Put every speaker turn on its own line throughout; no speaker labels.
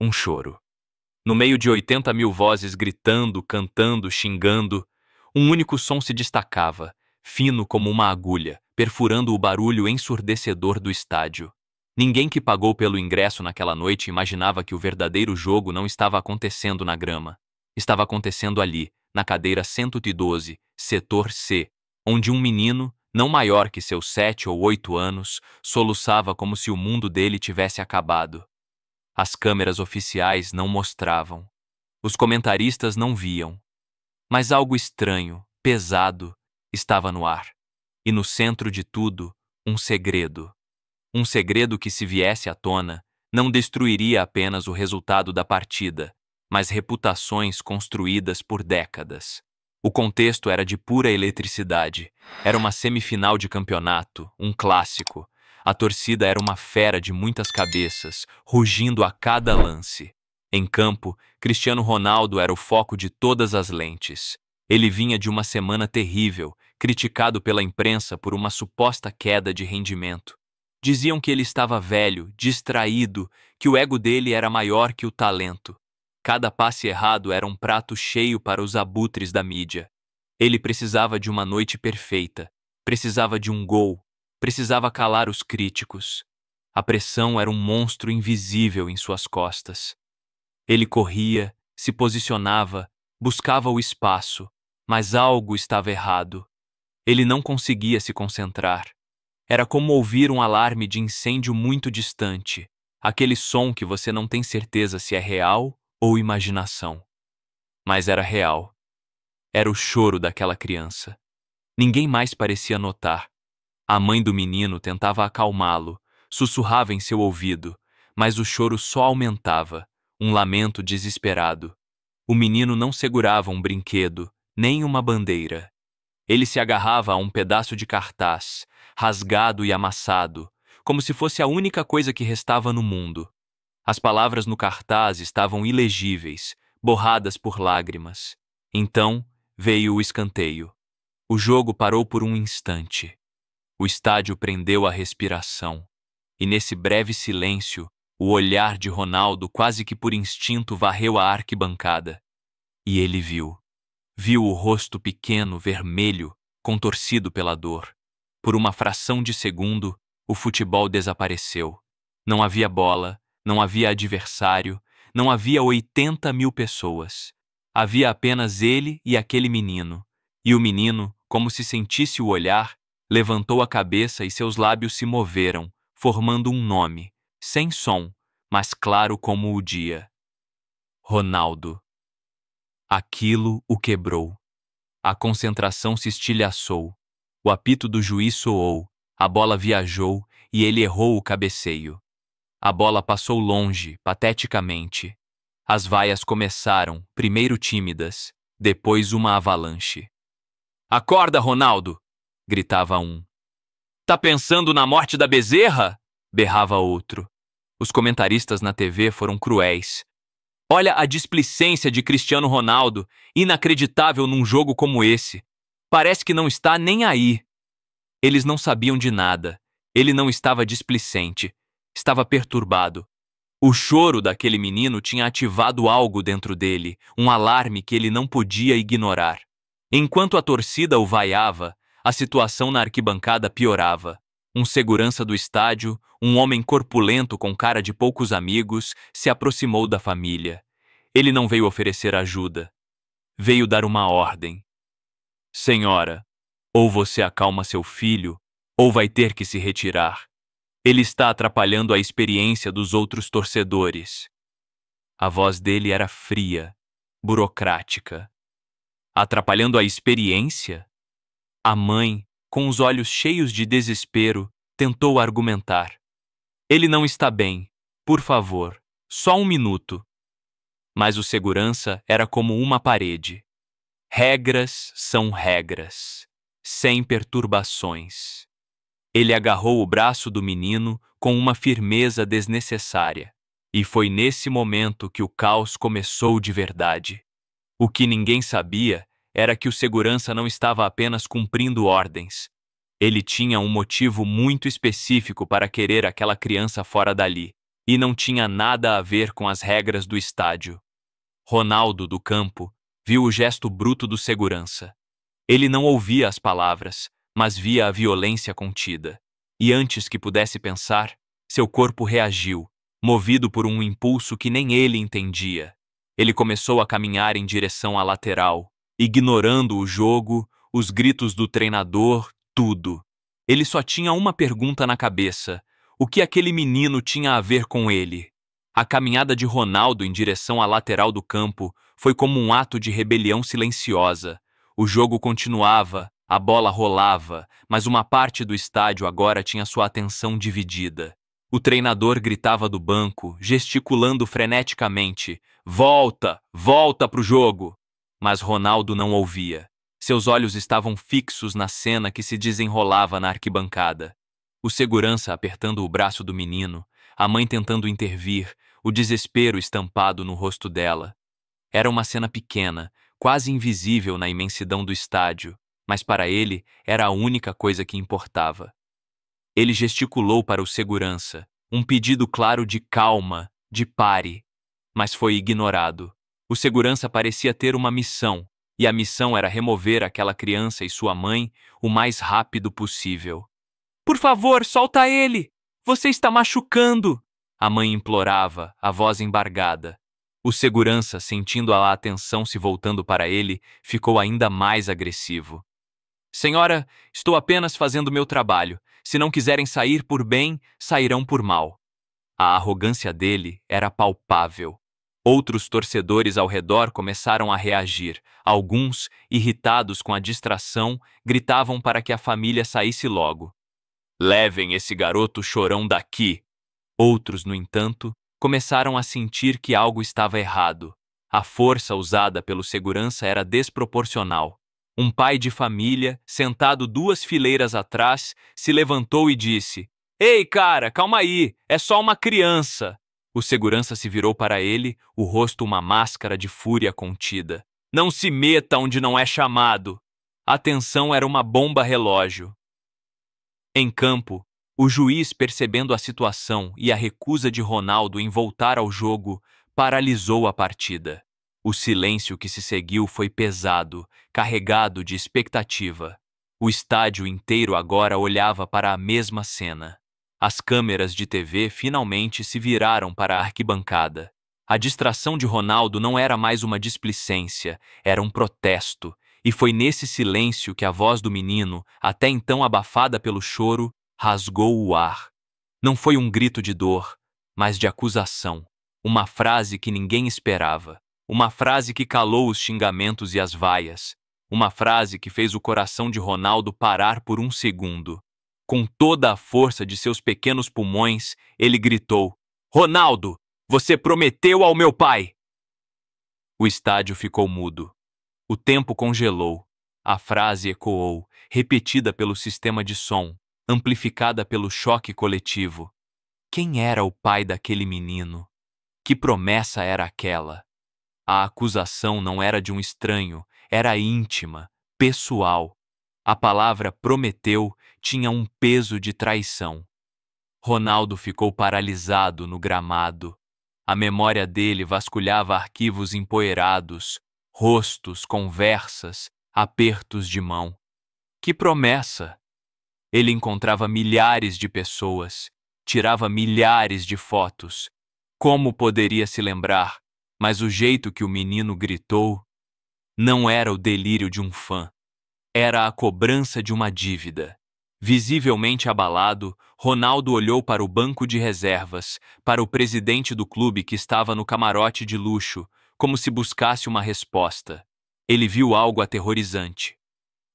Um choro. No meio de 80.000 vozes gritando, cantando, xingando, um único som se destacava, fino como uma agulha, perfurando o barulho ensurdecedor do estádio. Ninguém que pagou pelo ingresso naquela noite imaginava que o verdadeiro jogo não estava acontecendo na grama. Estava acontecendo ali, na cadeira 112, setor C, onde um menino, não maior que seus 7 ou 8 anos, soluçava como se o mundo dele tivesse acabado. As câmeras oficiais não mostravam. Os comentaristas não viam. Mas algo estranho, pesado, estava no ar. E no centro de tudo, um segredo. Um segredo que, se viesse à tona, não destruiria apenas o resultado da partida, mas reputações construídas por décadas. O contexto era de pura eletricidade. Era uma semifinal de campeonato, um clássico. A torcida era uma fera de muitas cabeças, rugindo a cada lance. Em campo, Cristiano Ronaldo era o foco de todas as lentes. Ele vinha de uma semana terrível, criticado pela imprensa por uma suposta queda de rendimento. Diziam que ele estava velho, distraído, que o ego dele era maior que o talento. Cada passe errado era um prato cheio para os abutres da mídia. Ele precisava de uma noite perfeita, precisava de um gol, precisava calar os críticos. A pressão era um monstro invisível em suas costas. Ele corria, se posicionava, buscava o espaço, mas algo estava errado. Ele não conseguia se concentrar. Era como ouvir um alarme de incêndio muito distante, aquele som que você não tem certeza se é real ou imaginação. Mas era real. Era o choro daquela criança. Ninguém mais parecia notar. A mãe do menino tentava acalmá-lo, sussurrava em seu ouvido, mas o choro só aumentava, um lamento desesperado. O menino não segurava um brinquedo, nem uma bandeira. Ele se agarrava a um pedaço de cartaz, rasgado e amassado, como se fosse a única coisa que restava no mundo. As palavras no cartaz estavam ilegíveis, borradas por lágrimas. Então veio o escanteio. O jogo parou por um instante. O estádio prendeu a respiração. E nesse breve silêncio, o olhar de Ronaldo quase que por instinto varreu a arquibancada. E ele viu. Viu o rosto pequeno, vermelho, contorcido pela dor. Por uma fração de segundo, o futebol desapareceu. Não havia bola, não havia adversário, não havia 80.000 pessoas. Havia apenas ele e aquele menino. E o menino, como se sentisse o olhar, levantou a cabeça e seus lábios se moveram, formando um nome, sem som, mas claro como o dia. Ronaldo. Aquilo o quebrou. A concentração se estilhaçou. O apito do juiz soou, a bola viajou e ele errou o cabeceio. A bola passou longe, pateticamente. As vaias começaram, primeiro tímidas, depois uma avalanche. "Acorda, Ronaldo!" gritava um. "Tá pensando na morte da Bezerra?" berrava outro. Os comentaristas na TV foram cruéis. "Olha a displicência de Cristiano Ronaldo, inacreditável num jogo como esse. Parece que não está nem aí." Eles não sabiam de nada. Ele não estava displicente. Estava perturbado. O choro daquele menino tinha ativado algo dentro dele, um alarme que ele não podia ignorar. Enquanto a torcida o vaiava, a situação na arquibancada piorava. Um segurança do estádio, um homem corpulento com cara de poucos amigos, se aproximou da família. Ele não veio oferecer ajuda. Veio dar uma ordem. "Senhora, ou você acalma seu filho, ou vai ter que se retirar. Ele está atrapalhando a experiência dos outros torcedores." A voz dele era fria, burocrática. Atrapalhando a experiência? A mãe, com os olhos cheios de desespero, tentou argumentar. "Ele não está bem. Por favor, só um minuto." Mas o segurança era como uma parede. Regras são regras, sem perturbações. Ele agarrou o braço do menino com uma firmeza desnecessária. E foi nesse momento que o caos começou de verdade. O que ninguém sabia era que o segurança não estava apenas cumprindo ordens. Ele tinha um motivo muito específico para querer aquela criança fora dali. e não tinha nada a ver com as regras do estádio. Ronaldo, do campo, viu o gesto bruto do segurança. Ele não ouvia as palavras, mas via a violência contida. E antes que pudesse pensar, seu corpo reagiu, movido por um impulso que nem ele entendia. Ele começou a caminhar em direção à lateral, ignorando o jogo, os gritos do treinador, tudo. Ele só tinha uma pergunta na cabeça: o que aquele menino tinha a ver com ele? A caminhada de Ronaldo em direção à lateral do campo foi como um ato de rebelião silenciosa. O jogo continuava, a bola rolava, mas uma parte do estádio agora tinha sua atenção dividida. O treinador gritava do banco, gesticulando freneticamente: "Volta! Volta pro jogo!" Mas Ronaldo não ouvia. Seus olhos estavam fixos na cena que se desenrolava na arquibancada. O segurança apertando o braço do menino, a mãe tentando intervir, o desespero estampado no rosto dela. Era uma cena pequena, quase invisível na imensidão do estádio, mas para ele era a única coisa que importava. Ele gesticulou para o segurança, um pedido claro de calma, de pare, mas foi ignorado. O segurança parecia ter uma missão, e a missão era remover aquela criança e sua mãe o mais rápido possível. "Por favor, solta ele! Você está machucando!" A mãe implorava, a voz embargada. O segurança, sentindo a atenção se voltando para ele, ficou ainda mais agressivo. "Senhora, estou apenas fazendo meu trabalho. Se não quiserem sair por bem, sairão por mal." A arrogância dele era palpável. Outros torcedores ao redor começaram a reagir. Alguns, irritados com a distração, gritavam para que a família saísse logo. "Levem esse garoto chorão daqui." Outros, no entanto, começaram a sentir que algo estava errado. A força usada pelo segurança era desproporcional. Um pai de família, sentado 2 fileiras atrás, se levantou e disse: "Ei, cara, calma aí, é só uma criança." O segurança se virou para ele, o rosto uma máscara de fúria contida. "Não se meta onde não é chamado." A tensão era uma bomba relógio. Em campo, o juiz, percebendo a situação e a recusa de Ronaldo em voltar ao jogo, paralisou a partida. O silêncio que se seguiu foi pesado, carregado de expectativa. O estádio inteiro agora olhava para a mesma cena. As câmeras de TV finalmente se viraram para a arquibancada. A distração de Ronaldo não era mais uma displicência, era um protesto. E foi nesse silêncio que a voz do menino, até então abafada pelo choro, rasgou o ar. Não foi um grito de dor, mas de acusação. Uma frase que ninguém esperava. Uma frase que calou os xingamentos e as vaias. Uma frase que fez o coração de Ronaldo parar por um segundo. Com toda a força de seus pequenos pulmões, ele gritou: "Ronaldo, você prometeu ao meu pai!" O estádio ficou mudo. O tempo congelou. A frase ecoou, repetida pelo sistema de som, amplificada pelo choque coletivo. Quem era o pai daquele menino? Que promessa era aquela? A acusação não era de um estranho, era íntima, pessoal. A palavra prometeu tinha um peso de traição. Ronaldo ficou paralisado no gramado. A memória dele vasculhava arquivos empoeirados, rostos, conversas, apertos de mão. Que promessa! Ele encontrava milhares de pessoas, tirava milhares de fotos. Como poderia se lembrar? Mas o jeito que o menino gritou não era o delírio de um fã. Era a cobrança de uma dívida. Visivelmente abalado, Ronaldo olhou para o banco de reservas, para o presidente do clube que estava no camarote de luxo, como se buscasse uma resposta. Ele viu algo aterrorizante.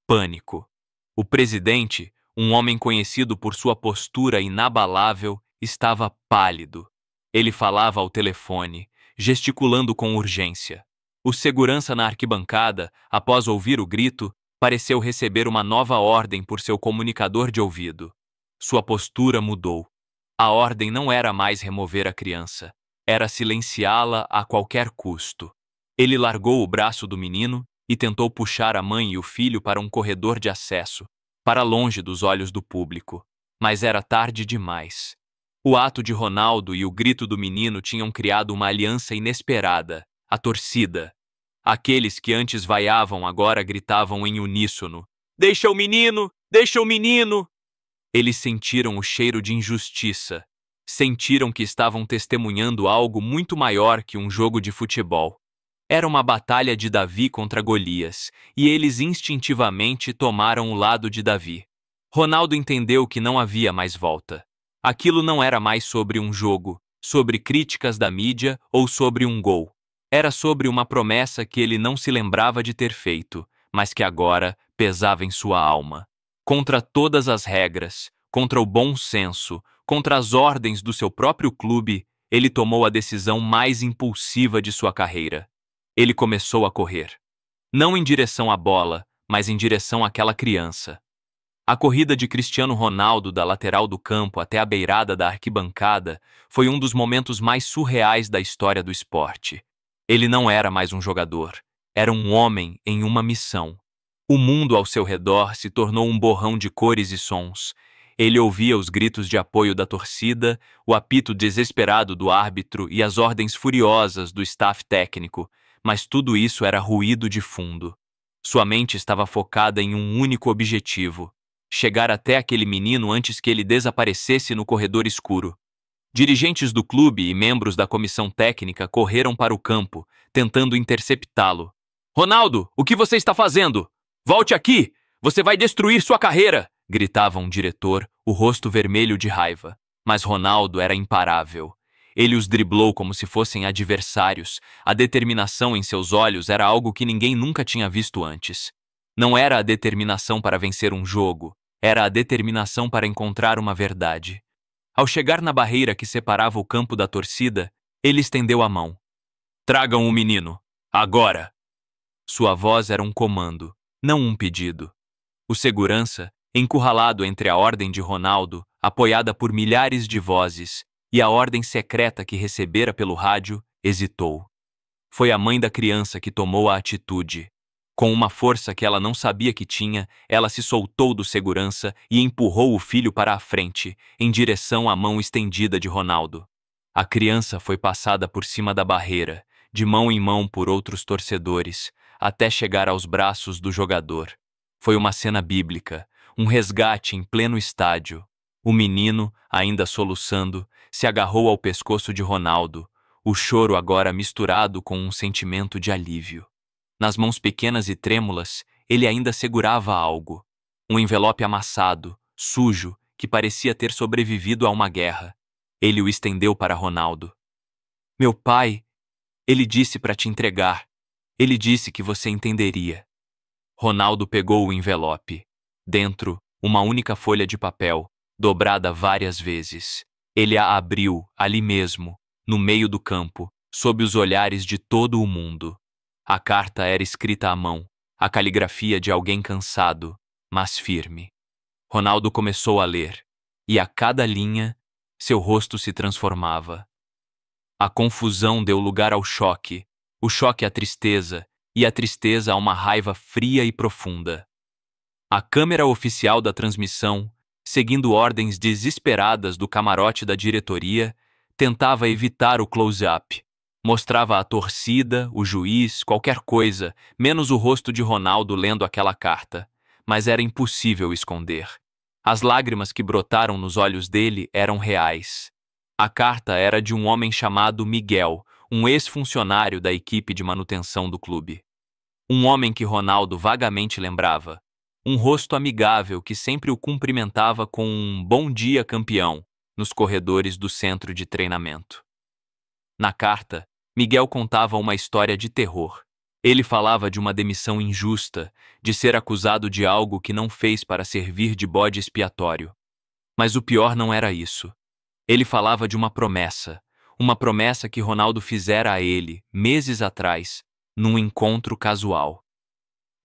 Pânico. O presidente, um homem conhecido por sua postura inabalável, estava pálido. Ele falava ao telefone, gesticulando com urgência. O segurança na arquibancada, após ouvir o grito, pareceu receber uma nova ordem por seu comunicador de ouvido. Sua postura mudou. A ordem não era mais remover a criança, era silenciá-la a qualquer custo. Ele largou o braço do menino e tentou puxar a mãe e o filho para um corredor de acesso, para longe dos olhos do público. Mas era tarde demais. O ato de Ronaldo e o grito do menino tinham criado uma aliança inesperada, a torcida. Aqueles que antes vaiavam agora gritavam em uníssono: Deixa o menino! Deixa o menino! Eles sentiram o cheiro de injustiça. Sentiram que estavam testemunhando algo muito maior que um jogo de futebol. Era uma batalha de Davi contra Golias, e eles instintivamente tomaram o lado de Davi. Ronaldo entendeu que não havia mais volta. Aquilo não era mais sobre um jogo, sobre críticas da mídia ou sobre um gol. Era sobre uma promessa que ele não se lembrava de ter feito, mas que agora pesava em sua alma. Contra todas as regras, contra o bom senso, contra as ordens do seu próprio clube, ele tomou a decisão mais impulsiva de sua carreira. Ele começou a correr. Não em direção à bola, mas em direção àquela criança. A corrida de Cristiano Ronaldo da lateral do campo até a beirada da arquibancada foi um dos momentos mais surreais da história do esporte. Ele não era mais um jogador, era um homem em uma missão. O mundo ao seu redor se tornou um borrão de cores e sons. Ele ouvia os gritos de apoio da torcida, o apito desesperado do árbitro e as ordens furiosas do staff técnico, mas tudo isso era ruído de fundo. Sua mente estava focada em um único objetivo: chegar até aquele menino antes que ele desaparecesse no corredor escuro. Dirigentes do clube e membros da comissão técnica correram para o campo, tentando interceptá-lo. Ronaldo, o que você está fazendo? Volte aqui! Você vai destruir sua carreira! Gritava um diretor, o rosto vermelho de raiva. Mas Ronaldo era imparável. Ele os driblou como se fossem adversários. A determinação em seus olhos era algo que ninguém nunca tinha visto antes. Não era a determinação para vencer um jogo, era a determinação para encontrar uma verdade. Ao chegar na barreira que separava o campo da torcida, ele estendeu a mão. Tragam o menino, agora! Sua voz era um comando, não um pedido. O segurança, encurralado entre a ordem de Ronaldo, apoiada por milhares de vozes, e a ordem secreta que recebera pelo rádio, hesitou. Foi a mãe da criança que tomou a atitude. Com uma força que ela não sabia que tinha, ela se soltou do segurança e empurrou o filho para a frente, em direção à mão estendida de Ronaldo. A criança foi passada por cima da barreira, de mão em mão por outros torcedores, até chegar aos braços do jogador. Foi uma cena bíblica, um resgate em pleno estádio. O menino, ainda soluçando, se agarrou ao pescoço de Ronaldo, o choro agora misturado com um sentimento de alívio. Nas mãos pequenas e trêmulas, ele ainda segurava algo. Um envelope amassado, sujo, que parecia ter sobrevivido a uma guerra. Ele o estendeu para Ronaldo. Meu pai, ele disse para te entregar. Ele disse que você entenderia. Ronaldo pegou o envelope. Dentro, uma única folha de papel, dobrada várias vezes. Ele a abriu, ali mesmo, no meio do campo, sob os olhares de todo o mundo. A carta era escrita à mão, a caligrafia de alguém cansado, mas firme. Ronaldo começou a ler, e a cada linha, seu rosto se transformava. A confusão deu lugar ao choque, o choque à tristeza, e a tristeza a uma raiva fria e profunda. A câmera oficial da transmissão, seguindo ordens desesperadas do camarote da diretoria, tentava evitar o close-up. Mostrava a torcida, o juiz, qualquer coisa, menos o rosto de Ronaldo lendo aquela carta. Mas era impossível esconder. As lágrimas que brotaram nos olhos dele eram reais. A carta era de um homem chamado Miguel, um ex-funcionário da equipe de manutenção do clube. Um homem que Ronaldo vagamente lembrava. Um rosto amigável que sempre o cumprimentava com um "bom dia, campeão" nos corredores do centro de treinamento. Na carta, Miguel contava uma história de terror. Ele falava de uma demissão injusta, de ser acusado de algo que não fez para servir de bode expiatório. Mas o pior não era isso. Ele falava de uma promessa que Ronaldo fizera a ele, meses atrás, num encontro casual.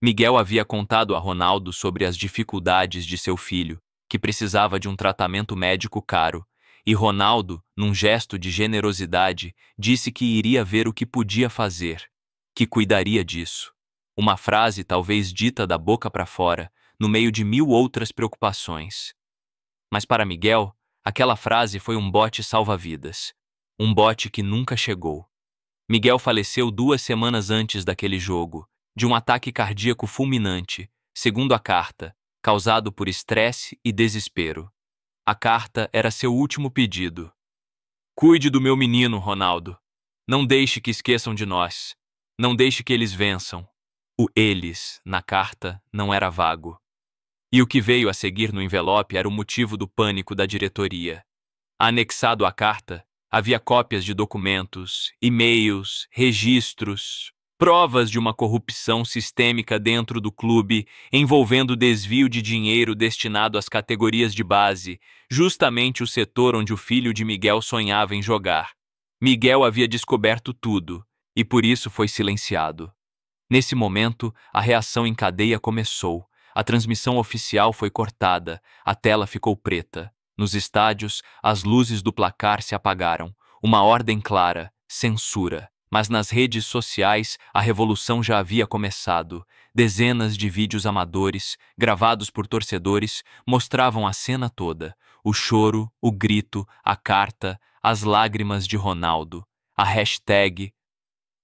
Miguel havia contado a Ronaldo sobre as dificuldades de seu filho, que precisava de um tratamento médico caro, e Ronaldo, num gesto de generosidade, disse que iria ver o que podia fazer, que cuidaria disso. Uma frase talvez dita da boca para fora, no meio de 1000 outras preocupações. Mas para Miguel, Aquela frase foi um bote salva-vidas. Um bote que nunca chegou. Miguel faleceu 2 semanas antes daquele jogo, de um ataque cardíaco fulminante, segundo a carta, causado por estresse e desespero. A carta era seu último pedido. Cuide do meu menino, Ronaldo. Não deixe que esqueçam de nós. Não deixe que eles vençam. O eles, na carta, não era vago. E o que veio a seguir no envelope era o motivo do pânico da diretoria. Anexado à carta, havia cópias de documentos, e-mails, registros, provas de uma corrupção sistêmica dentro do clube, envolvendo desvio de dinheiro destinado às categorias de base, justamente o setor onde o filho de Miguel sonhava em jogar. Miguel havia descoberto tudo, e por isso foi silenciado. Nesse momento, a reação em cadeia começou. A transmissão oficial foi cortada, a tela ficou preta. Nos estádios, as luzes do placar se apagaram. Uma ordem clara, censura. Mas nas redes sociais, a revolução já havia começado. Dezenas de vídeos amadores, gravados por torcedores, mostravam a cena toda. O choro, o grito, a carta, as lágrimas de Ronaldo. A hashtag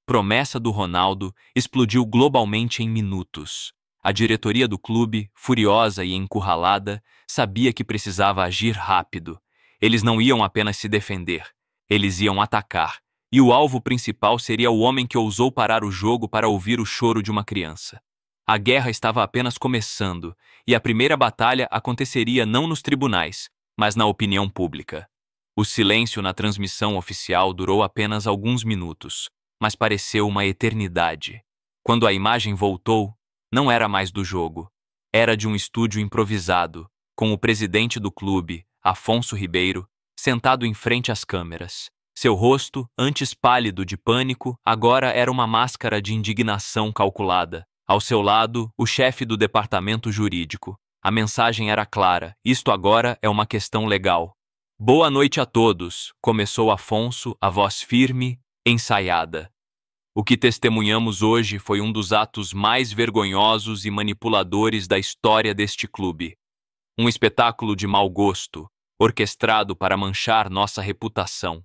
promessa do Ronaldo explodiu globalmente em minutos. A diretoria do clube, furiosa e encurralada, sabia que precisava agir rápido. Eles não iam apenas se defender, eles iam atacar. E o alvo principal seria o homem que ousou parar o jogo para ouvir o choro de uma criança. A guerra estava apenas começando, e a primeira batalha aconteceria não nos tribunais, mas na opinião pública. O silêncio na transmissão oficial durou apenas alguns minutos, mas pareceu uma eternidade. Quando a imagem voltou, não era mais do jogo. Era de um estúdio improvisado, com o presidente do clube, Afonso Ribeiro, sentado em frente às câmeras. Seu rosto, antes pálido de pânico, agora era uma máscara de indignação calculada. Ao seu lado, o chefe do departamento jurídico. A mensagem era clara: isto agora é uma questão legal. Boa noite a todos, começou Afonso, a voz firme, ensaiada. O que testemunhamos hoje foi um dos atos mais vergonhosos e manipuladores da história deste clube. Um espetáculo de mau gosto, orquestrado para manchar nossa reputação.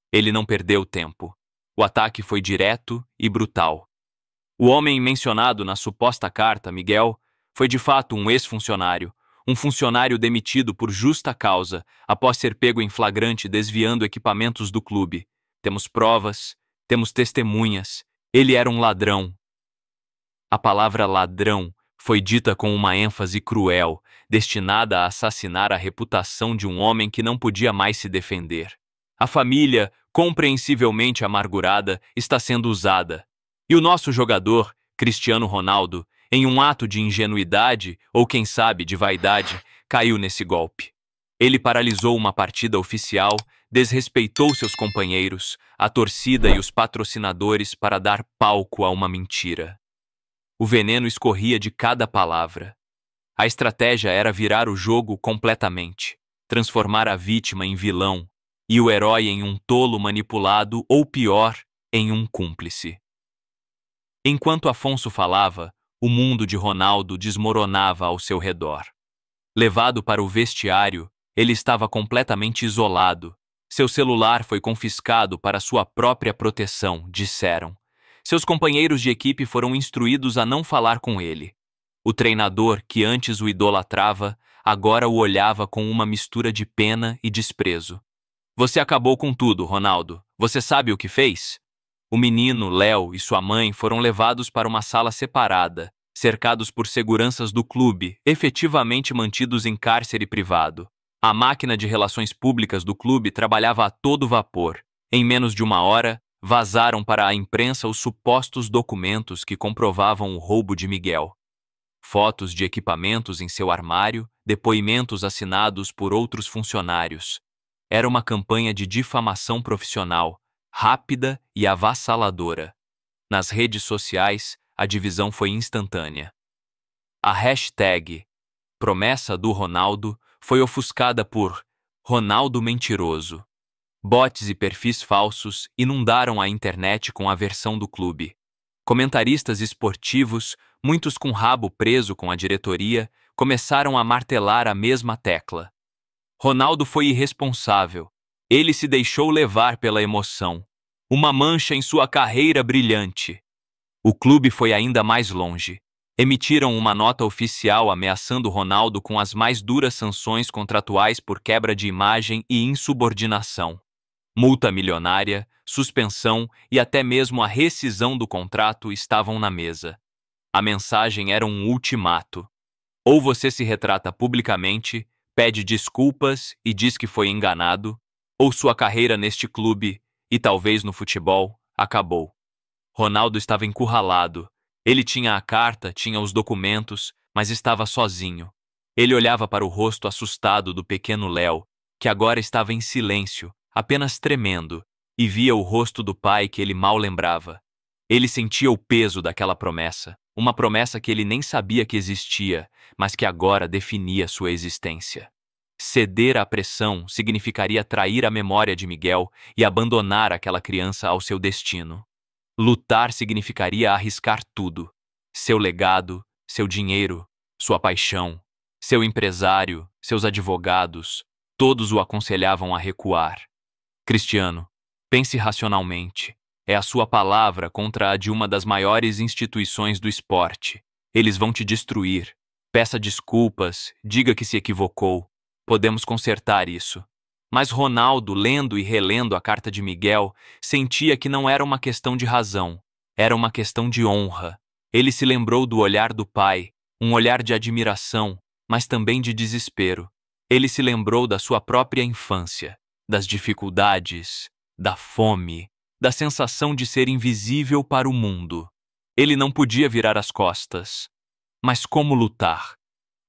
Ele não perdeu tempo. O ataque foi direto e brutal. O homem mencionado na suposta carta, Miguel, foi de fato um ex-funcionário, um funcionário demitido por justa causa, após ser pego em flagrante desviando equipamentos do clube. Temos provas, temos testemunhas. Ele era um ladrão. A palavra ladrão foi dita com uma ênfase cruel, destinada a assassinar a reputação de um homem que não podia mais se defender. A família, compreensivelmente amargurada, está sendo usada. E o nosso jogador, Cristiano Ronaldo, em um ato de ingenuidade, ou quem sabe de vaidade, caiu nesse golpe. Ele paralisou uma partida oficial, desrespeitou seus companheiros, a torcida e os patrocinadores para dar palco a uma mentira. O veneno escorria de cada palavra. A estratégia era virar o jogo completamente, transformar a vítima em vilão e o herói em um tolo manipulado ou, pior, em um cúmplice. Enquanto Afonso falava, o mundo de Ronaldo desmoronava ao seu redor. Levado para o vestiário, ele estava completamente isolado. Seu celular foi confiscado para sua própria proteção, disseram. Seus companheiros de equipe foram instruídos a não falar com ele. O treinador, que antes o idolatrava, agora o olhava com uma mistura de pena e desprezo. Você acabou com tudo, Ronaldo. Você sabe o que fez? O menino, Léo, e sua mãe foram levados para uma sala separada, cercados por seguranças do clube, efetivamente mantidos em cárcere privado. A máquina de relações públicas do clube trabalhava a todo vapor. Em menos de uma hora, vazaram para a imprensa os supostos documentos que comprovavam o roubo de Miguel. Fotos de equipamentos em seu armário, depoimentos assinados por outros funcionários. Era uma campanha de difamação profissional, rápida e avassaladora. Nas redes sociais, a divisão foi instantânea. A hashtag promessa do Ronaldo foi ofuscada por Ronaldo mentiroso. Bots e perfis falsos inundaram a internet com a versão do clube. Comentaristas esportivos, muitos com rabo preso com a diretoria, começaram a martelar a mesma tecla. Ronaldo foi irresponsável. Ele se deixou levar pela emoção. Uma mancha em sua carreira brilhante. O clube foi ainda mais longe. Emitiram uma nota oficial ameaçando Ronaldo com as mais duras sanções contratuais por quebra de imagem e insubordinação. Multa milionária, suspensão e até mesmo a rescisão do contrato estavam na mesa. A mensagem era um ultimato. Ou você se retrata publicamente, pede desculpas e diz que foi enganado, ou sua carreira neste clube, e talvez no futebol, acabou. Ronaldo estava encurralado. Ele tinha a carta, tinha os documentos, mas estava sozinho. Ele olhava para o rosto assustado do pequeno Léo, que agora estava em silêncio, apenas tremendo, e via o rosto do pai que ele mal lembrava. Ele sentia o peso daquela promessa, uma promessa que ele nem sabia que existia, mas que agora definia sua existência. Ceder à pressão significaria trair a memória de Miguel e abandonar aquela criança ao seu destino. Lutar significaria arriscar tudo: seu legado, seu dinheiro, sua paixão, seu empresário, seus advogados, todos o aconselhavam a recuar. Cristiano, pense racionalmente. É a sua palavra contra a de uma das maiores instituições do esporte. Eles vão te destruir. Peça desculpas, diga que se equivocou. Podemos consertar isso. Mas Ronaldo, lendo e relendo a carta de Miguel, sentia que não era uma questão de razão, era uma questão de honra. Ele se lembrou do olhar do pai, um olhar de admiração, mas também de desespero. Ele se lembrou da sua própria infância, das dificuldades, da fome, da sensação de ser invisível para o mundo. Ele não podia virar as costas. Mas como lutar?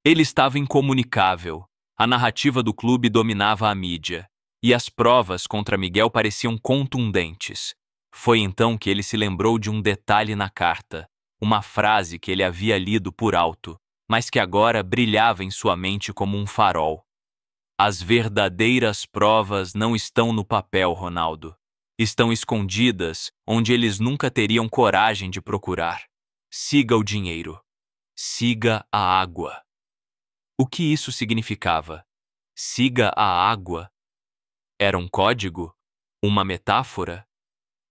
Ele estava incomunicável. A narrativa do clube dominava a mídia, e as provas contra Miguel pareciam contundentes. Foi então que ele se lembrou de um detalhe na carta, uma frase que ele havia lido por alto, mas que agora brilhava em sua mente como um farol. As verdadeiras provas não estão no papel, Ronaldo. Estão escondidas onde eles nunca teriam coragem de procurar. Siga o dinheiro. Siga a água. O que isso significava? Siga a água. Era um código? Uma metáfora?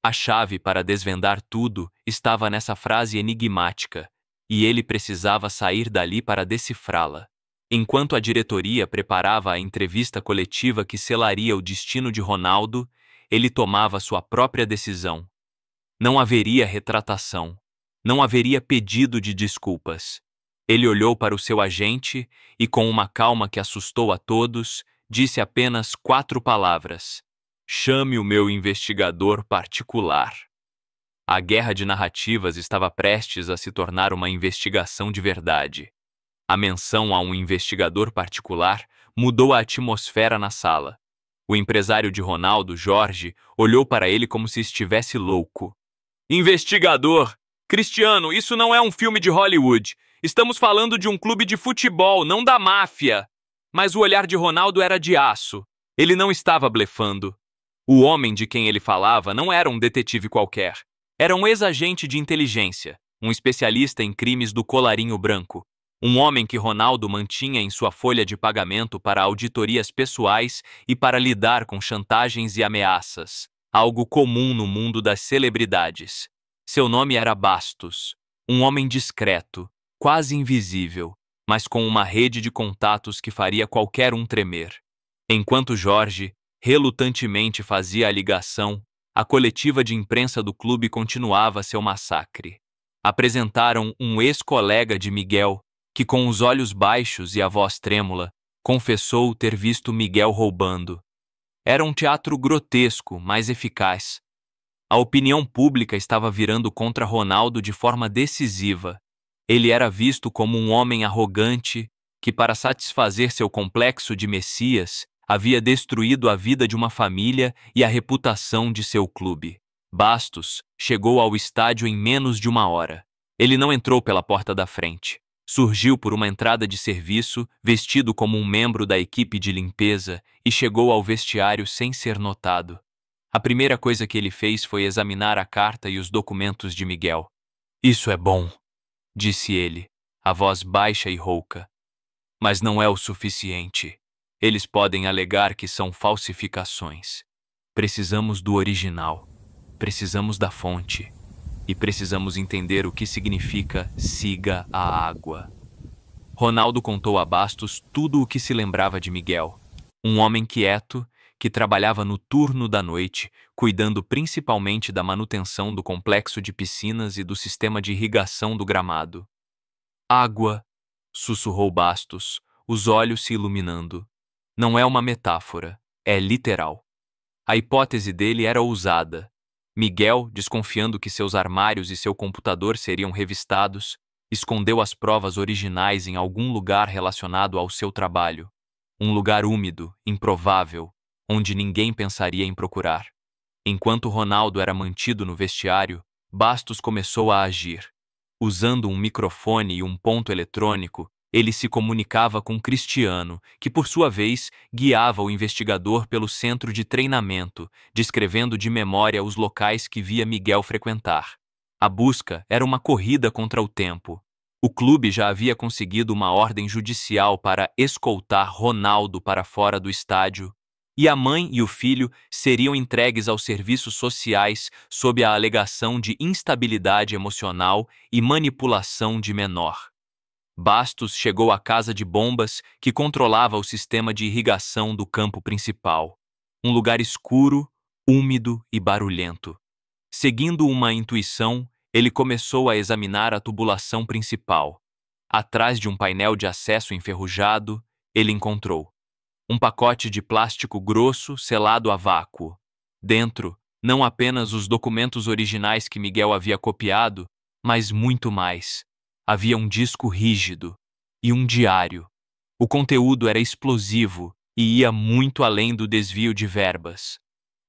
A chave para desvendar tudo estava nessa frase enigmática, e ele precisava sair dali para decifrá-la. Enquanto a diretoria preparava a entrevista coletiva que selaria o destino de Ronaldo, ele tomava sua própria decisão. Não haveria retratação. Não haveria pedido de desculpas. Ele olhou para o seu agente e, com uma calma que assustou a todos, disse apenas 4 palavras: "Chame o meu investigador particular." A guerra de narrativas estava prestes a se tornar uma investigação de verdade. A menção a um investigador particular mudou a atmosfera na sala. O empresário de Ronaldo, Jorge, olhou para ele como se estivesse louco. "Investigador! Cristiano, isso não é um filme de Hollywood. Estamos falando de um clube de futebol, não da máfia." Mas o olhar de Ronaldo era de aço. Ele não estava blefando. O homem de quem ele falava não era um detetive qualquer. Era um ex-agente de inteligência, um especialista em crimes do colarinho branco. Um homem que Ronaldo mantinha em sua folha de pagamento para auditorias pessoais e para lidar com chantagens e ameaças, algo comum no mundo das celebridades. Seu nome era Bastos, um homem discreto, quase invisível, mas com uma rede de contatos que faria qualquer um tremer. Enquanto Jorge, relutantemente, fazia a ligação, a coletiva de imprensa do clube continuava seu massacre. Apresentaram um ex-colega de Miguel, que com os olhos baixos e a voz trêmula, confessou ter visto Miguel roubando. Era um teatro grotesco, mas eficaz. A opinião pública estava virando contra Ronaldo de forma decisiva. Ele era visto como um homem arrogante que, para satisfazer seu complexo de Messias, havia destruído a vida de uma família e a reputação de seu clube. Bastos chegou ao estádio em menos de 1 hora. Ele não entrou pela porta da frente. Surgiu por uma entrada de serviço, vestido como um membro da equipe de limpeza, e chegou ao vestiário sem ser notado. A primeira coisa que ele fez foi examinar a carta e os documentos de Miguel. "Isso é bom", disse ele, a voz baixa e rouca. "Mas não é o suficiente." Eles podem alegar que são falsificações. Precisamos do original. Precisamos da fonte. E precisamos entender o que significa siga a água. Ronaldo contou a Bastos tudo o que se lembrava de Miguel. Um homem quieto, que trabalhava no turno da noite, cuidando principalmente da manutenção do complexo de piscinas e do sistema de irrigação do gramado. Água, sussurrou Bastos, os olhos se iluminando. Não é uma metáfora, é literal. A hipótese dele era ousada. Miguel, desconfiando que seus armários e seu computador seriam revistados, escondeu as provas originais em algum lugar relacionado ao seu trabalho. Um lugar úmido, improvável, onde ninguém pensaria em procurar. Enquanto Ronaldo era mantido no vestiário, Bastos começou a agir. Usando um microfone e um ponto eletrônico, ele se comunicava com Cristiano, que por sua vez guiava o investigador pelo centro de treinamento, descrevendo de memória os locais que via Miguel frequentar. A busca era uma corrida contra o tempo. O clube já havia conseguido uma ordem judicial para escoltar Ronaldo para fora do estádio, e a mãe e o filho seriam entregues aos serviços sociais sob a alegação de instabilidade emocional e manipulação de menor. Bastos chegou à casa de bombas que controlava o sistema de irrigação do campo principal. Um lugar escuro, úmido e barulhento. Seguindo uma intuição, ele começou a examinar a tubulação principal. Atrás de um painel de acesso enferrujado, ele encontrou um pacote de plástico grosso selado a vácuo. Dentro, não apenas os documentos originais que Miguel havia copiado, mas muito mais. Havia um disco rígido e um diário. O conteúdo era explosivo e ia muito além do desvio de verbas.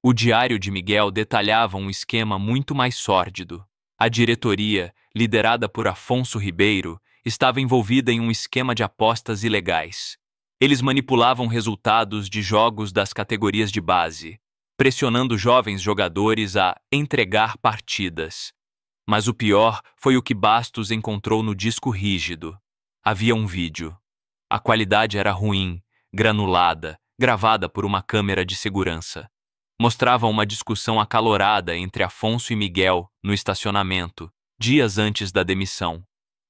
O diário de Miguel detalhava um esquema muito mais sórdido. A diretoria, liderada por Afonso Ribeiro, estava envolvida em um esquema de apostas ilegais. Eles manipulavam resultados de jogos das categorias de base, pressionando jovens jogadores a entregar partidas. Mas o pior foi o que Bastos encontrou no disco rígido. Havia um vídeo. A qualidade era ruim, granulada, gravada por uma câmera de segurança. Mostrava uma discussão acalorada entre Afonso e Miguel no estacionamento, dias antes da demissão.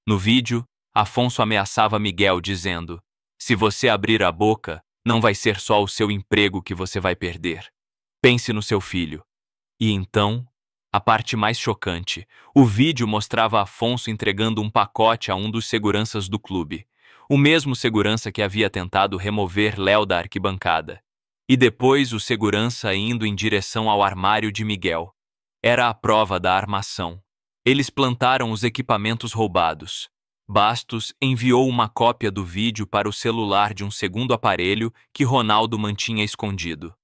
No vídeo, Afonso ameaçava Miguel dizendo: "Se você abrir a boca, não vai ser só o seu emprego que você vai perder. Pense no seu filho." E então, a parte mais chocante, o vídeo mostrava Afonso entregando um pacote a um dos seguranças do clube, o mesmo segurança que havia tentado remover Léo da arquibancada. E depois o segurança indo em direção ao armário de Miguel. Era a prova da armação. Eles plantaram os equipamentos roubados. Bastos enviou uma cópia do vídeo para o celular de um segundo aparelho que Ronaldo mantinha escondido.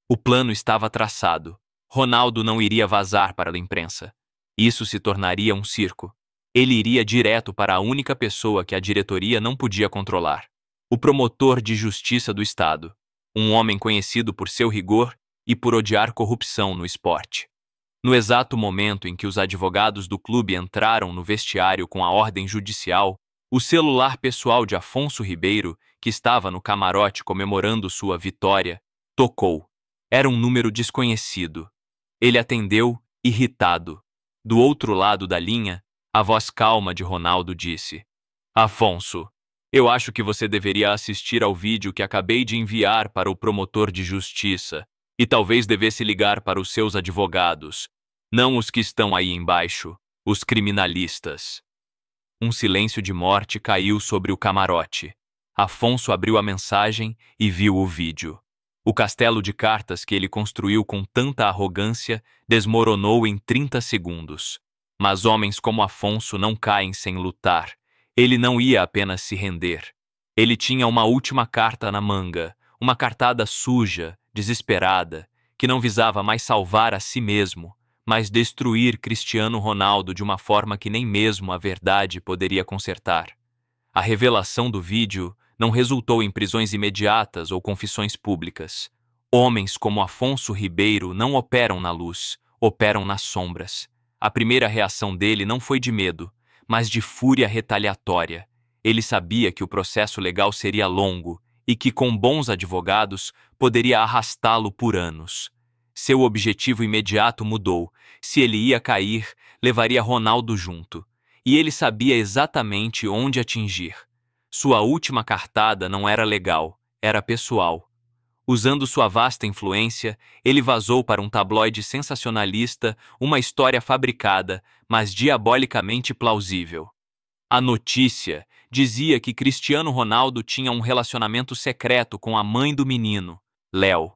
O plano estava traçado. Ronaldo não iria vazar para a imprensa. Isso se tornaria um circo. Ele iria direto para a única pessoa que a diretoria não podia controlar: o promotor de justiça do estado, um homem conhecido por seu rigor e por odiar corrupção no esporte. No exato momento em que os advogados do clube entraram no vestiário com a ordem judicial, o celular pessoal de Afonso Ribeiro, que estava no camarote comemorando sua vitória, tocou. Era um número desconhecido. Ele atendeu, irritado. Do outro lado da linha, a voz calma de Ronaldo disse: "Afonso, eu acho que você deveria assistir ao vídeo que acabei de enviar para o promotor de justiça e talvez devesse ligar para os seus advogados, não os que estão aí embaixo, os criminalistas." Um silêncio de morte caiu sobre o camarote. Afonso abriu a mensagem e viu o vídeo. O castelo de cartas que ele construiu com tanta arrogância desmoronou em 30 segundos. Mas homens como Afonso não caem sem lutar. Ele não ia apenas se render. Ele tinha uma última carta na manga, uma cartada suja, desesperada, que não visava mais salvar a si mesmo, mas destruir Cristiano Ronaldo de uma forma que nem mesmo a verdade poderia consertar. A revelação do vídeo não resultou em prisões imediatas ou confissões públicas. Homens como Afonso Ribeiro não operam na luz, operam nas sombras. A primeira reação dele não foi de medo, mas de fúria retaliatória. Ele sabia que o processo legal seria longo e que, com bons advogados, poderia arrastá-lo por anos. Seu objetivo imediato mudou. Se ele ia cair, levaria Ronaldo junto. E ele sabia exatamente onde atingir. Sua última cartada não era legal, era pessoal. Usando sua vasta influência, ele vazou para um tabloide sensacionalista uma história fabricada, mas diabolicamente plausível. A notícia dizia que Cristiano Ronaldo tinha um relacionamento secreto com a mãe do menino, Léo.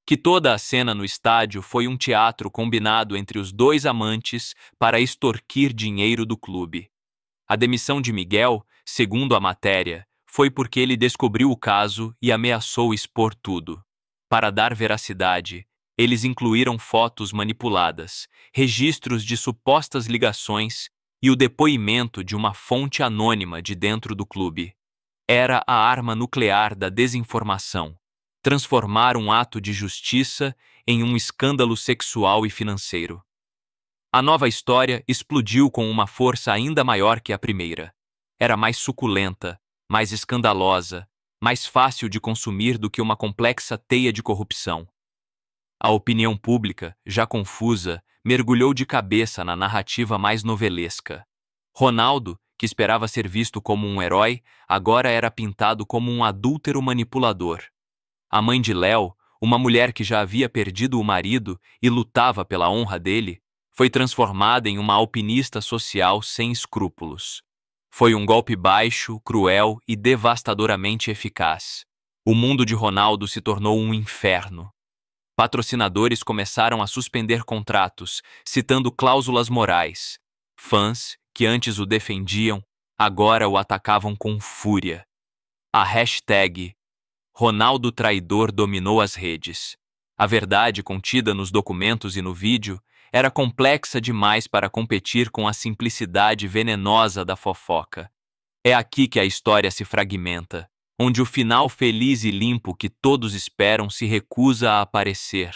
Que toda a cena no estádio foi um teatro combinado entre os dois amantes para extorquir dinheiro do clube. A demissão de Miguel, segundo a matéria, foi porque ele descobriu o caso e ameaçou expor tudo. Para dar veracidade, eles incluíram fotos manipuladas, registros de supostas ligações e o depoimento de uma fonte anônima de dentro do clube. Era a arma nuclear da desinformação. Transformar um ato de justiça em um escândalo sexual e financeiro. A nova história explodiu com uma força ainda maior que a primeira. Era mais suculenta, mais escandalosa, mais fácil de consumir do que uma complexa teia de corrupção. A opinião pública, já confusa, mergulhou de cabeça na narrativa mais novelesca. Ronaldo, que esperava ser visto como um herói, agora era pintado como um adúltero manipulador. A mãe de Léo, uma mulher que já havia perdido o marido e lutava pela honra dele, foi transformada em uma alpinista social sem escrúpulos. Foi um golpe baixo, cruel e devastadoramente eficaz. O mundo de Ronaldo se tornou um inferno. Patrocinadores começaram a suspender contratos, citando cláusulas morais. Fãs, que antes o defendiam, agora o atacavam com fúria. A hashtag Ronaldo Traidor dominou as redes. A verdade contida nos documentos e no vídeo era complexa demais para competir com a simplicidade venenosa da fofoca. É aqui que a história se fragmenta, onde o final feliz e limpo que todos esperam se recusa a aparecer.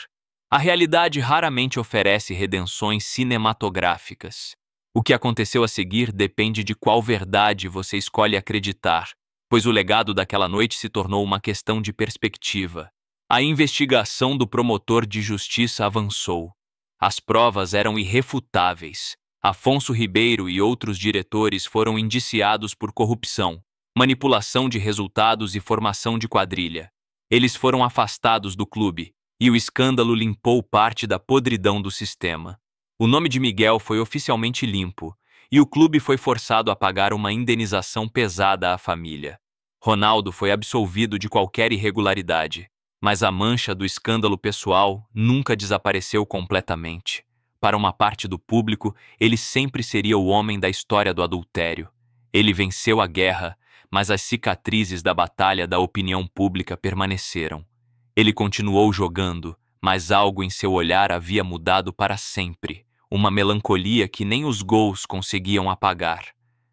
A realidade raramente oferece redenções cinematográficas. O que aconteceu a seguir depende de qual verdade você escolhe acreditar, pois o legado daquela noite se tornou uma questão de perspectiva. A investigação do promotor de justiça avançou. As provas eram irrefutáveis. Afonso Ribeiro e outros diretores foram indiciados por corrupção, manipulação de resultados e formação de quadrilha. Eles foram afastados do clube, e o escândalo limpou parte da podridão do sistema. O nome de Miguel foi oficialmente limpo, e o clube foi forçado a pagar uma indenização pesada à família. Ronaldo foi absolvido de qualquer irregularidade, mas a mancha do escândalo pessoal nunca desapareceu completamente. Para uma parte do público, ele sempre seria o homem da história do adultério. Ele venceu a guerra, mas as cicatrizes da batalha da opinião pública permaneceram. Ele continuou jogando, mas algo em seu olhar havia mudado para sempre. Uma melancolia que nem os gols conseguiam apagar.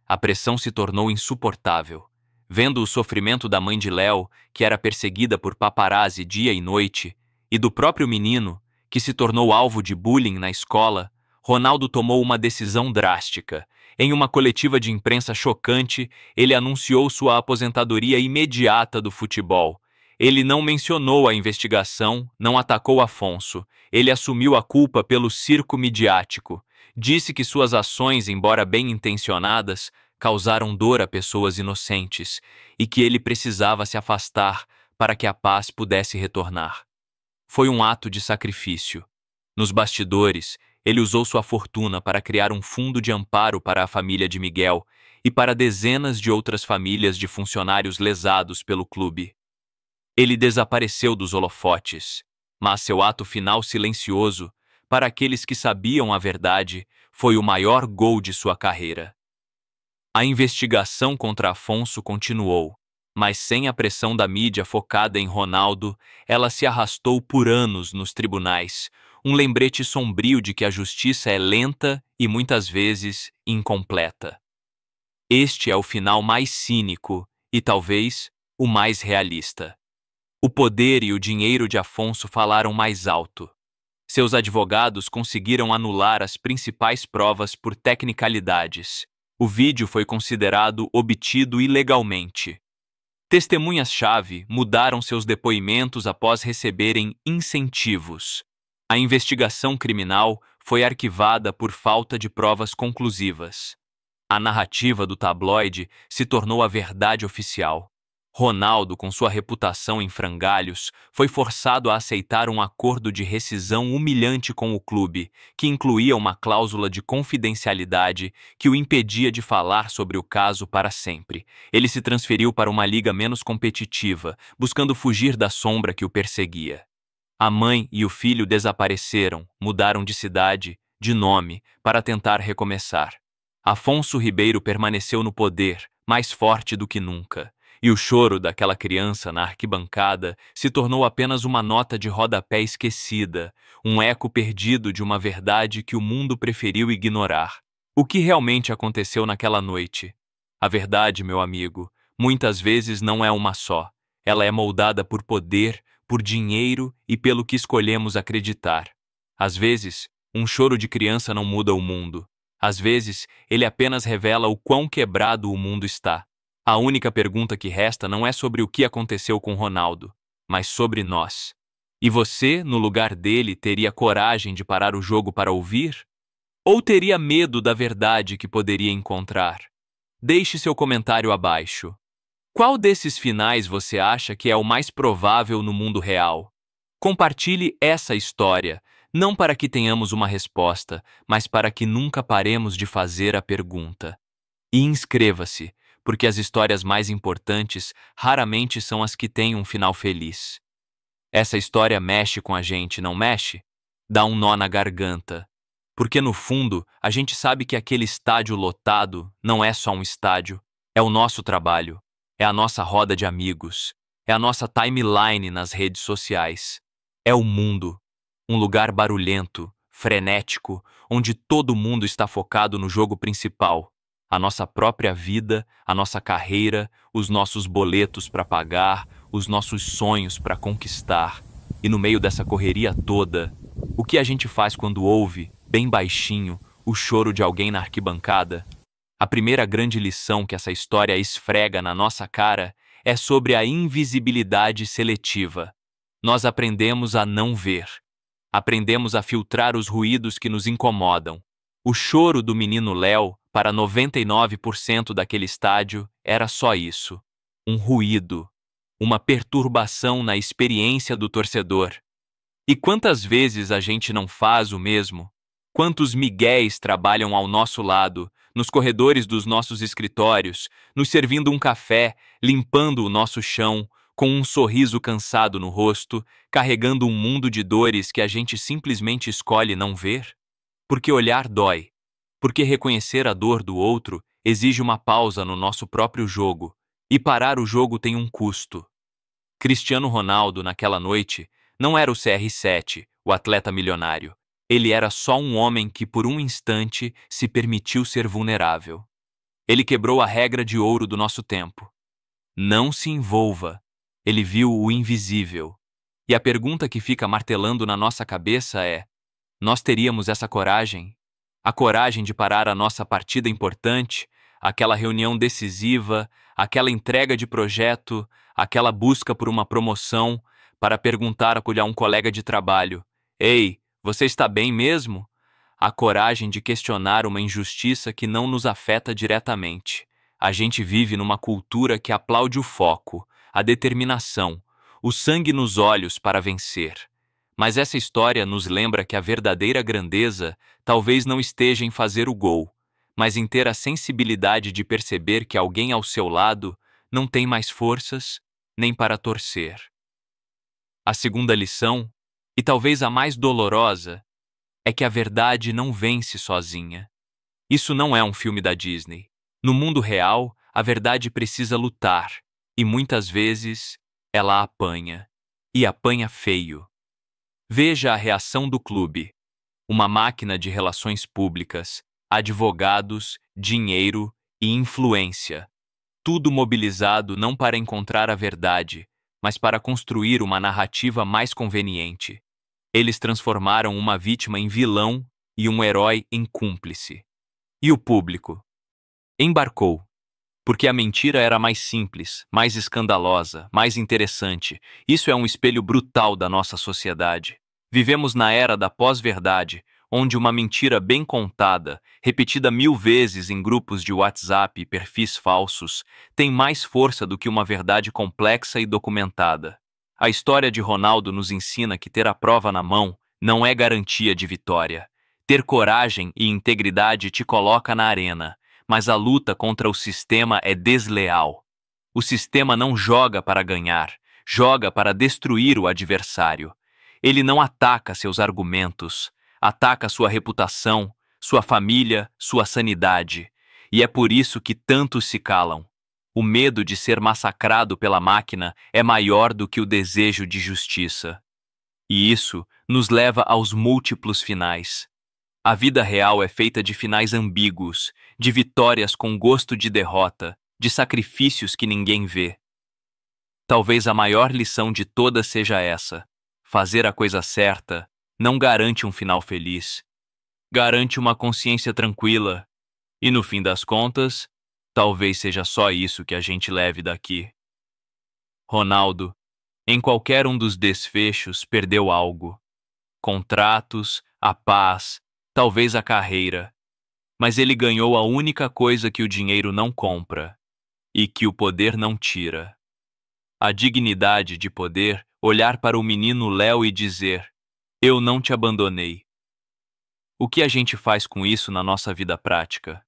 A pressão se tornou insuportável. Vendo o sofrimento da mãe de Léo, que era perseguida por paparazzi dia e noite, e do próprio menino, que se tornou alvo de bullying na escola, Ronaldo tomou uma decisão drástica. Em uma coletiva de imprensa chocante, ele anunciou sua aposentadoria imediata do futebol. Ele não mencionou a investigação, não atacou Afonso. Ele assumiu a culpa pelo circo midiático. Disse que suas ações, embora bem intencionadas, causaram dor a pessoas inocentes e que ele precisava se afastar para que a paz pudesse retornar. Foi um ato de sacrifício. Nos bastidores, ele usou sua fortuna para criar um fundo de amparo para a família de Miguel e para dezenas de outras famílias de funcionários lesados pelo clube. Ele desapareceu dos holofotes, mas seu ato final silencioso, para aqueles que sabiam a verdade, foi o maior gol de sua carreira. A investigação contra Afonso continuou, mas sem a pressão da mídia focada em Ronaldo, ela se arrastou por anos nos tribunais, um lembrete sombrio de que a justiça é lenta e muitas vezes incompleta. Este é o final mais cínico e, talvez, o mais realista. O poder e o dinheiro de Afonso falaram mais alto. Seus advogados conseguiram anular as principais provas por tecnicalidades. O vídeo foi considerado obtido ilegalmente. Testemunhas-chave mudaram seus depoimentos após receberem incentivos. A investigação criminal foi arquivada por falta de provas conclusivas. A narrativa do tabloide se tornou a verdade oficial. Ronaldo, com sua reputação em frangalhos, foi forçado a aceitar um acordo de rescisão humilhante com o clube, que incluía uma cláusula de confidencialidade que o impedia de falar sobre o caso para sempre. Ele se transferiu para uma liga menos competitiva, buscando fugir da sombra que o perseguia. A mãe e o filho desapareceram, mudaram de cidade, de nome, para tentar recomeçar. Afonso Ribeiro permaneceu no poder, mais forte do que nunca. E o choro daquela criança na arquibancada se tornou apenas uma nota de rodapé esquecida, um eco perdido de uma verdade que o mundo preferiu ignorar. O que realmente aconteceu naquela noite? A verdade, meu amigo, muitas vezes não é uma só. Ela é moldada por poder, por dinheiro e pelo que escolhemos acreditar. Às vezes, um choro de criança não muda o mundo. Às vezes, ele apenas revela o quão quebrado o mundo está. A única pergunta que resta não é sobre o que aconteceu com Ronaldo, mas sobre nós. E você, no lugar dele, teria coragem de parar o jogo para ouvir? Ou teria medo da verdade que poderia encontrar? Deixe seu comentário abaixo. Qual desses finais você acha que é o mais provável no mundo real? Compartilhe essa história, não para que tenhamos uma resposta, mas para que nunca paremos de fazer a pergunta. E inscreva-se, porque as histórias mais importantes raramente são as que têm um final feliz. Essa história mexe com a gente, não mexe? Dá um nó na garganta. Porque no fundo, a gente sabe que aquele estádio lotado não é só um estádio, é o nosso trabalho, é a nossa roda de amigos, é a nossa timeline nas redes sociais. É o mundo, um lugar barulhento, frenético, onde todo mundo está focado no jogo principal. A nossa própria vida, a nossa carreira, os nossos boletos para pagar, os nossos sonhos para conquistar. E no meio dessa correria toda, o que a gente faz quando ouve, bem baixinho, o choro de alguém na arquibancada? A primeira grande lição que essa história esfrega na nossa cara é sobre a invisibilidade seletiva. Nós aprendemos a não ver. Aprendemos a filtrar os ruídos que nos incomodam. O choro do menino Léo, para 99% daquele estádio, era só isso. Um ruído. Uma perturbação na experiência do torcedor. E quantas vezes a gente não faz o mesmo? Quantos miguéis trabalham ao nosso lado, nos corredores dos nossos escritórios, nos servindo um café, limpando o nosso chão, com um sorriso cansado no rosto, carregando um mundo de dores que a gente simplesmente escolhe não ver? Porque olhar dói. Porque reconhecer a dor do outro exige uma pausa no nosso próprio jogo, e parar o jogo tem um custo. Cristiano Ronaldo, naquela noite, não era o CR7, o atleta milionário. Ele era só um homem que, por um instante, se permitiu ser vulnerável. Ele quebrou a regra de ouro do nosso tempo. Não se envolva. Ele viu o invisível. E a pergunta que fica martelando na nossa cabeça é: nós teríamos essa coragem? A coragem de parar a nossa partida importante, aquela reunião decisiva, aquela entrega de projeto, aquela busca por uma promoção, para perguntar a um colega de trabalho: Ei, você está bem mesmo? A coragem de questionar uma injustiça que não nos afeta diretamente. A gente vive numa cultura que aplaude o foco, a determinação, o sangue nos olhos para vencer. Mas essa história nos lembra que a verdadeira grandeza talvez não esteja em fazer o gol, mas em ter a sensibilidade de perceber que alguém ao seu lado não tem mais forças nem para torcer. A segunda lição, e talvez a mais dolorosa, é que a verdade não vence sozinha. Isso não é um filme da Disney. No mundo real, a verdade precisa lutar, e muitas vezes ela apanha, e apanha feio. Veja a reação do clube. Uma máquina de relações públicas, advogados, dinheiro e influência. Tudo mobilizado não para encontrar a verdade, mas para construir uma narrativa mais conveniente. Eles transformaram uma vítima em vilão e um herói em cúmplice. E o público? Embarcou. Porque a mentira era mais simples, mais escandalosa, mais interessante. Isso é um espelho brutal da nossa sociedade. Vivemos na era da pós-verdade, onde uma mentira bem contada, repetida 1000 vezes em grupos de WhatsApp e perfis falsos, tem mais força do que uma verdade complexa e documentada. A história de Ronaldo nos ensina que ter a prova na mão não é garantia de vitória. Ter coragem e integridade te coloca na arena, mas a luta contra o sistema é desleal. O sistema não joga para ganhar, joga para destruir o adversário. Ele não ataca seus argumentos, ataca sua reputação, sua família, sua sanidade. E é por isso que tantos se calam. O medo de ser massacrado pela máquina é maior do que o desejo de justiça. E isso nos leva aos múltiplos finais. A vida real é feita de finais ambíguos, de vitórias com gosto de derrota, de sacrifícios que ninguém vê. Talvez a maior lição de todas seja essa: fazer a coisa certa não garante um final feliz, garante uma consciência tranquila, e no fim das contas, talvez seja só isso que a gente leve daqui. Ronaldo, em qualquer um dos desfechos, perdeu algo: contratos, a paz, talvez a carreira. Mas ele ganhou a única coisa que o dinheiro não compra e que o poder não tira: a dignidade de poder olhar para o menino Léo e dizer: eu não te abandonei. O que a gente faz com isso na nossa vida prática?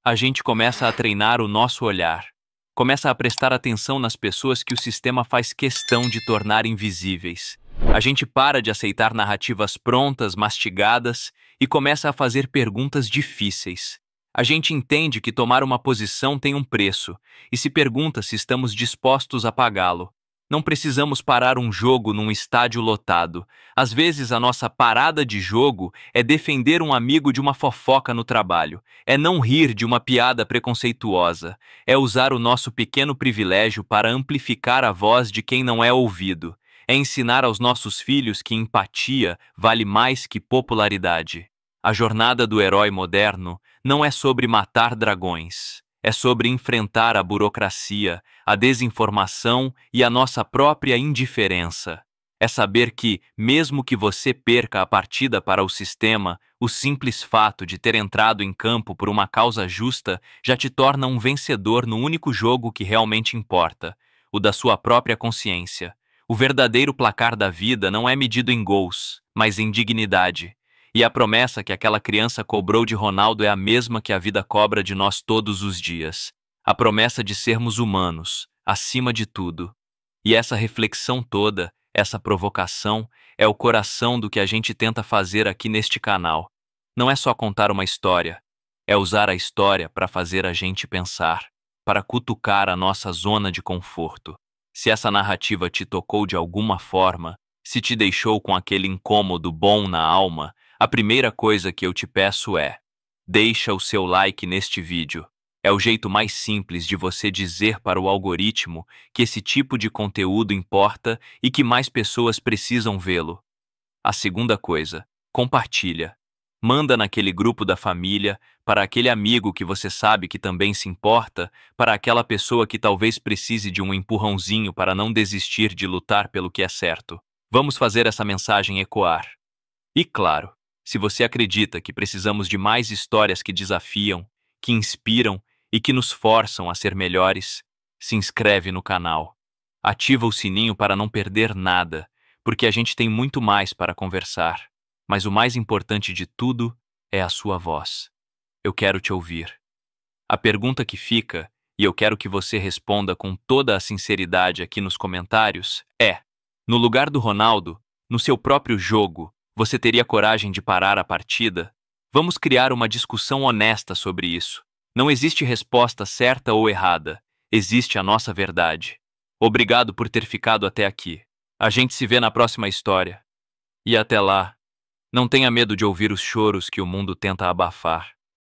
A gente começa a treinar o nosso olhar, começa a prestar atenção nas pessoas que o sistema faz questão de tornar invisíveis. A gente para de aceitar narrativas prontas, mastigadas, e começa a fazer perguntas difíceis. A gente entende que tomar uma posição tem um preço, e se pergunta se estamos dispostos a pagá-lo. Não precisamos parar um jogo num estádio lotado. Às vezes a nossa parada de jogo é defender um amigo de uma fofoca no trabalho, é não rir de uma piada preconceituosa, é usar o nosso pequeno privilégio para amplificar a voz de quem não é ouvido, é ensinar aos nossos filhos que empatia vale mais que popularidade. A jornada do herói moderno não é sobre matar dragões, é sobre enfrentar a burocracia, a desinformação e a nossa própria indiferença. É saber que, mesmo que você perca a partida para o sistema, o simples fato de ter entrado em campo por uma causa justa já te torna um vencedor no único jogo que realmente importa, o da sua própria consciência. O verdadeiro placar da vida não é medido em gols, mas em dignidade. E a promessa que aquela criança cobrou de Ronaldo é a mesma que a vida cobra de nós todos os dias. A promessa de sermos humanos, acima de tudo. E essa reflexão toda, essa provocação, é o coração do que a gente tenta fazer aqui neste canal. Não é só contar uma história, é usar a história para fazer a gente pensar, para cutucar a nossa zona de conforto. Se essa narrativa te tocou de alguma forma, se te deixou com aquele incômodo bom na alma, a primeira coisa que eu te peço é: deixa o seu like neste vídeo. É o jeito mais simples de você dizer para o algoritmo que esse tipo de conteúdo importa e que mais pessoas precisam vê-lo. A segunda coisa: compartilha. Manda naquele grupo da família, para aquele amigo que você sabe que também se importa, para aquela pessoa que talvez precise de um empurrãozinho para não desistir de lutar pelo que é certo. Vamos fazer essa mensagem ecoar. E claro, se você acredita que precisamos de mais histórias que desafiam, que inspiram e que nos forçam a ser melhores, se inscreve no canal. Ativa o sininho para não perder nada, porque a gente tem muito mais para conversar. Mas o mais importante de tudo é a sua voz. Eu quero te ouvir. A pergunta que fica, e eu quero que você responda com toda a sinceridade aqui nos comentários, é: no lugar do Ronaldo, no seu próprio jogo, você teria coragem de parar a partida? Vamos criar uma discussão honesta sobre isso. Não existe resposta certa ou errada. Existe a nossa verdade. Obrigado por ter ficado até aqui. A gente se vê na próxima história. E até lá, não tenha medo de ouvir os choros que o mundo tenta abafar.